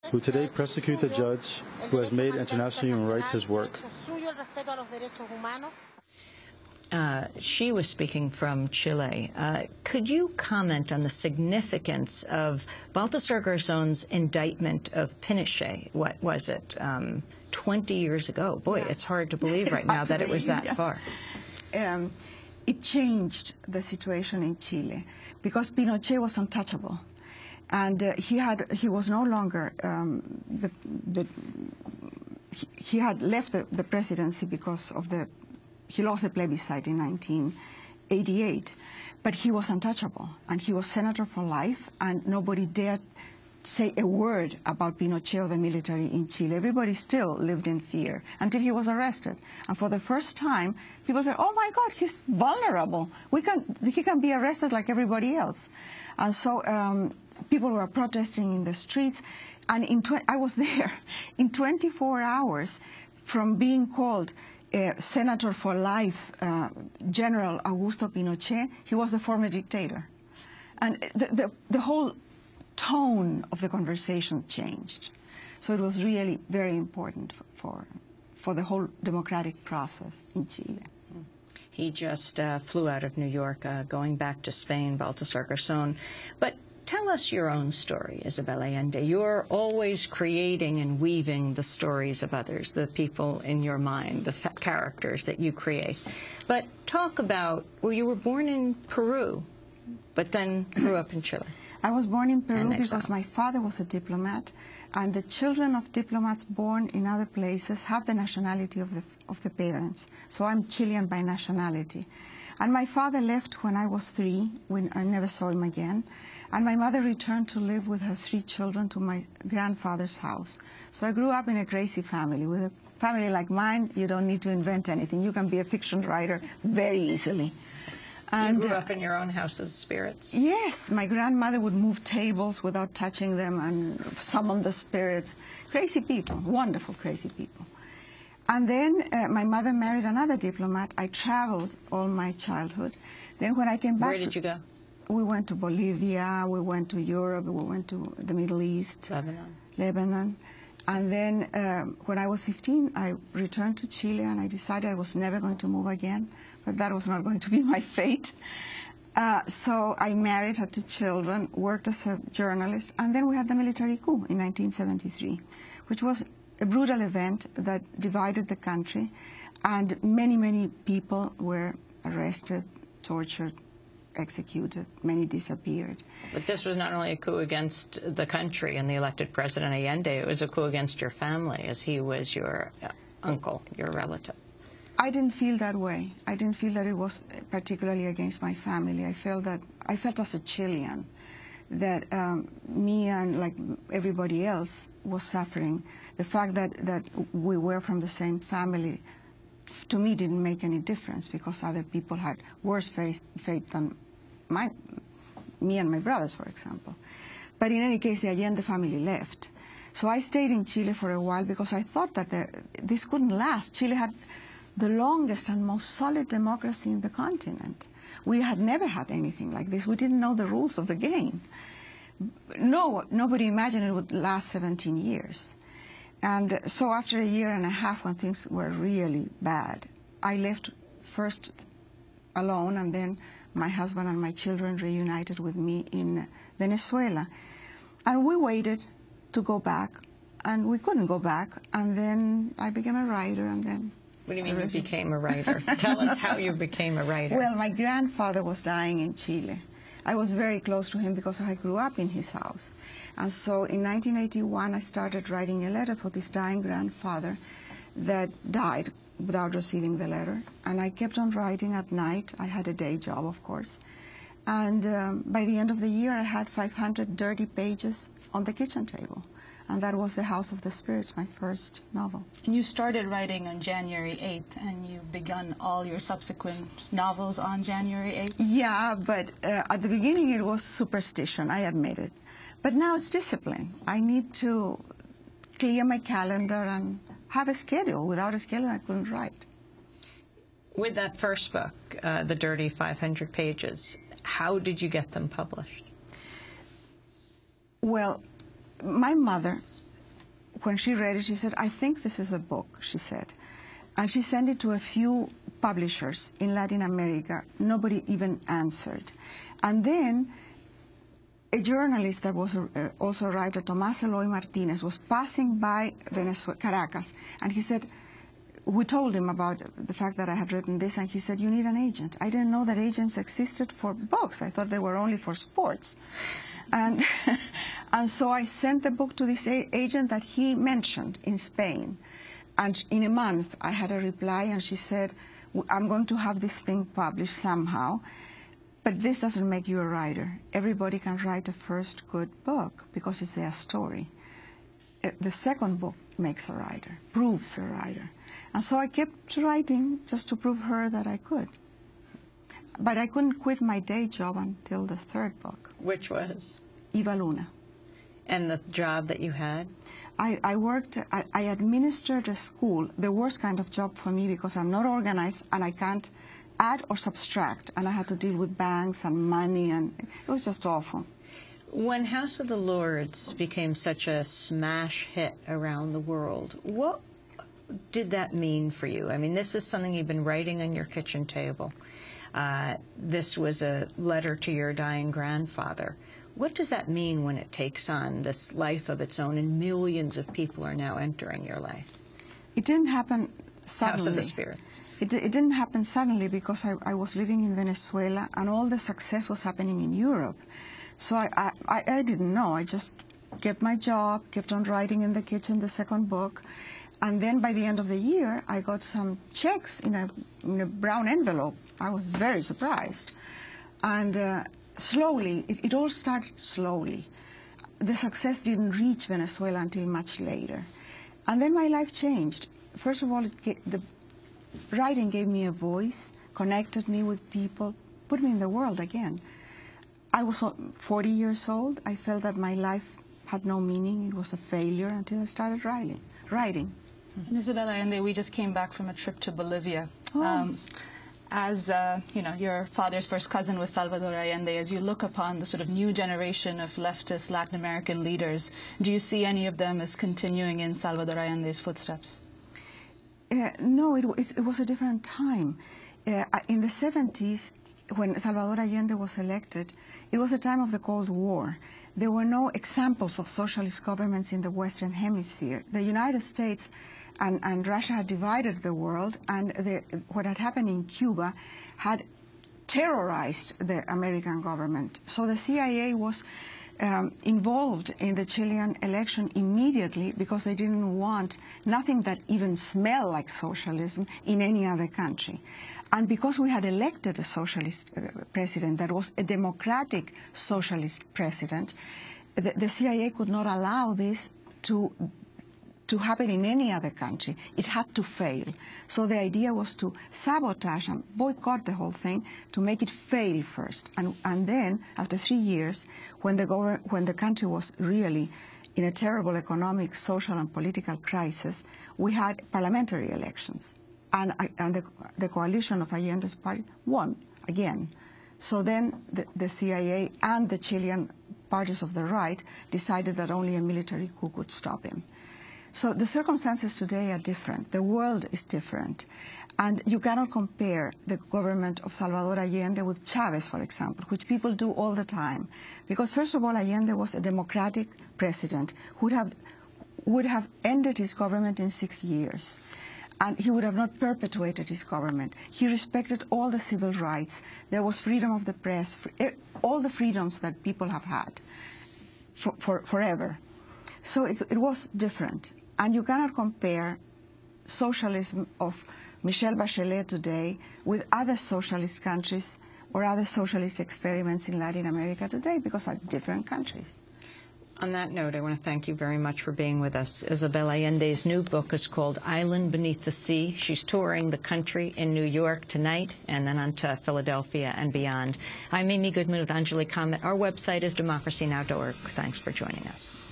who today persecute the judge who has made international human rights his work. She was speaking from Chile. Could you comment on the significance of Baltasar Garzón's indictment of Pinochet? What was it, 20 years ago? Boy, it's hard to believe right now that it was that far. It changed the situation in Chile because Pinochet was untouchable. And he was no longer, he had left the presidency because of he lost the plebiscite in 1988, but he was untouchable, and he was senator for life, and nobody dared say a word about Pinochet or the military in Chile. Everybody still lived in fear until he was arrested. And for the first time, people said, oh my God, he's vulnerable. He can be arrested like everybody else. And so people were protesting in the streets, and I was there. In 24 hours from being called Senator for Life, General Augusto Pinochet, he was the former dictator. And the whole tone of the conversation changed. So it was really very important for the whole democratic process in Chile. He just flew out of New York, going back to Spain, Baltasar Garzón. But tell us your own story, Isabel Allende. You're always creating and weaving the stories of others, the people in your mind, the characters that you create. But talk about, well, you were born in Peru, but then grew up in Chile. I was born in Peru because my father was a diplomat, and the children of diplomats born in other places have the nationality of the parents. So I'm Chilean by nationality. And my father left when I was 3, when I never saw him again. And my mother returned to live with her 3 children to my grandfather's house. So I grew up in a crazy family. With a family like mine, you don't need to invent anything. You can be a fiction writer very easily. And you grew up in your own house as spirits? Yes. My grandmother would move tables without touching them and summon the spirits. Crazy people, wonderful crazy people. And then my mother married another diplomat. I traveled all my childhood. Then when I came back... Where did you go? We went to Bolivia, we went to Europe, we went to the Middle East. Lebanon. And then when I was 15, I returned to Chile, and I decided I was never going to move again. But that was not going to be my fate. So I married, had 2 children, worked as a journalist, and then we had the military coup in 1973, which was a brutal event that divided the country, and many, many people were arrested, tortured, executed, many disappeared. But this was not only a coup against the country and the elected President Allende, it was a coup against your family, as he was your uncle, your relative. I didn't feel that way. I didn't feel that it was particularly against my family. I felt as a Chilean that me and like everybody else was suffering. The fact that we were from the same family, to me, didn't make any difference because other people had worse fate than me and my brothers, for example. But in any case, the Allende family left. So I stayed in Chile for a while because I thought that this couldn't last. Chile had the longest and most solid democracy in the continent. We had never had anything like this. We didn't know the rules of the game. Nobody imagined it would last 17 years. And so after a year and a half, when things were really bad, I left first alone, and then my husband and my children reunited with me in Venezuela. And we waited to go back, and we couldn't go back. And then I became a writer, and then... What do you mean you became a writer? Tell us how you became a writer. Well, my grandfather was dying in Chile. I was very close to him because I grew up in his house. And so in 1981, I started writing a letter for this dying grandfather that died without receiving the letter. And I kept on writing at night. I had a day job, of course. And by the end of the year, I had 500 dirty pages on the kitchen table. And that was The House of the Spirits, my first novel. And you started writing on January 8th, and you've begun all your subsequent novels on January 8th? Yeah, but at the beginning it was superstition, I admit it. But now it's discipline. I need to clear my calendar and have a schedule. Without a schedule, I couldn't write. With that first book, The Dirty 500 Pages, how did you get them published? Well, my mother when she read it, she said, "I think this is a book," she said. And she sent it to a few publishers in Latin America. Nobody even answered. And then a journalist that was also a writer, Tomás Eloy Martínez, was passing by Caracas, and he said, we told him about the fact that I had written this, and he said, "You need an agent." I didn't know that agents existed for books. I thought they were only for sports. And, and so I sent the book to this agent that he mentioned in Spain. And in a month, I had a reply, and she said, "I'm going to have this thing published somehow, but this doesn't make you a writer. Everybody can write a first good book because it's their story. The second book makes a writer, proves a writer." And so I kept writing just to prove her that I could. But I couldn't quit my day job until the third book. Which was? Iva Luna. And the job that you had? I worked, I administered a school, the worst kind of job for me because I'm not organized and I can't add or subtract. And I had to deal with banks and money, and it was just awful. When House of the Lords became such a smash hit around the world, what did that mean for you? I mean, this is something you've been writing on your kitchen table. This was a letter to your dying grandfather. What does that mean when it takes on this life of its own and millions of people are now entering your life? It didn't happen suddenly. House of the Spirits. It didn't happen suddenly because I was living in Venezuela and all the success was happening in Europe. So I didn't know. I just kept my job, kept on writing in the kitchen the second book. And then by the end of the year, I got some checks in a brown envelope. I was very surprised. And slowly, it all started slowly. The success didn't reach Venezuela until much later. And then my life changed. First of all, the writing gave me a voice, connected me with people, put me in the world again. I was 40 years old. I felt that my life had no meaning. It was a failure until I started writing. And Isabel Allende, we just came back from a trip to Bolivia. Oh. As you know, your father's first cousin was Salvador Allende. As you look upon the sort of new generation of leftist Latin American leaders, do you see any of them as continuing in Salvador Allende's footsteps? No, it was a different time. In the 70s, when Salvador Allende was elected, it was a time of the Cold War. There were no examples of socialist governments in the Western Hemisphere. The United States and Russia had divided the world, and what had happened in Cuba had terrorized the American government. So the CIA was involved in the Chilean election immediately because they didn't want nothing that even smelled like socialism in any other country. And because we had elected a socialist president that was a democratic socialist president, the CIA could not allow this to happen in any other country. It had to fail. So the idea was to sabotage and boycott the whole thing to make it fail first. And then, after 3 years, when the country was really in a terrible economic, social, and political crisis, we had parliamentary elections. And the coalition of Allende's party won again. So then the CIA and the Chilean parties of the right decided that only a military coup could stop him. So the circumstances today are different. The world is different. And you cannot compare the government of Salvador Allende with Chavez, for example, which people do all the time. Because first of all, Allende was a democratic president who would have ended his government in 6 years. And he would have not perpetuated his government. He respected all the civil rights. There was freedom of the press, all the freedoms that people have had forever. So it was different. And you cannot compare socialism of Michelle Bachelet today with other socialist countries or other socialist experiments in Latin America today, because they're different countries. On that note, I want to thank you very much for being with us. Isabel Allende's new book is called Island Beneath the Sea. She's touring the country in New York tonight and then on to Philadelphia and beyond. I'm Amy Goodman with Anjali Kamath. Our website is democracynow.org. Thanks for joining us.